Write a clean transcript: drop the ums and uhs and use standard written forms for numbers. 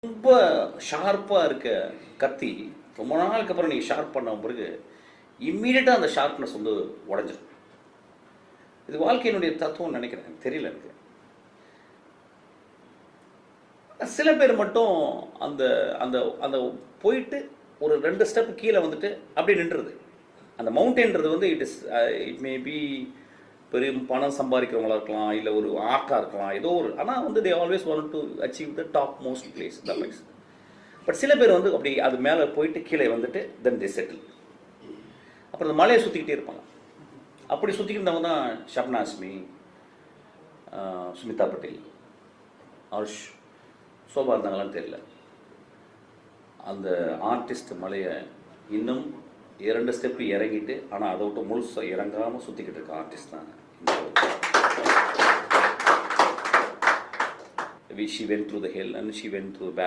ரொம்ப ஷார்ப்பாக இருக்க கத்தி ரொம்ப நாளுக்கு அப்புறம் நீங்கள் ஷார்ப் பண்ண பிறகு இம்மீடியட்டாக அந்த ஷார்ப்னஸ் வந்து உடஞ்சிடும். இது வாழ்க்கையினுடைய தத்துவம் நினைக்கிறேன், தெரியல எனக்கு. சில பேர் மட்டும் அந்த அந்த அந்த போயிட்டு ஒரு 2 ஸ்டெப் கீழே வந்துட்டு அப்படியே நின்றுறது. அந்த மவுண்டன்றது வந்து இட் மே பி பெரிய பணம் சம்பாதிக்கிறவங்களா இருக்கலாம், இல்லை ஒரு ஆர்ட்டாக இருக்கலாம், ஏதோ ஒரு. ஆனால் வந்து they always want to achieve the top most place the place. But சில பேர் வந்து அப்படி அது மேலே போயிட்டு கீழே வந்துட்டு தென் தே செட்டில். அப்புறம் அந்த மலையை சுற்றிக்கிட்டே இருப்பாங்க. அப்படி சுற்றிக்கிட்டு இருந்தவங்க தான் ஷப்னா ஆஸ்மி, சுமிதா பட்டேல், ஹர்ஷ், சோபா இருந்தாங்களான்னு தெரியல. அந்த ஆர்டிஸ்ட் மலையை இன்னும் 2 ஸ்டெப்பு இறங்கிட்டு, ஆனால் அதை விட்டு முழுசாக இறங்காமல் சுற்றிக்கிட்டு இருக்க ஆர்டிஸ்ட் தான். She went through the hell and she went through bad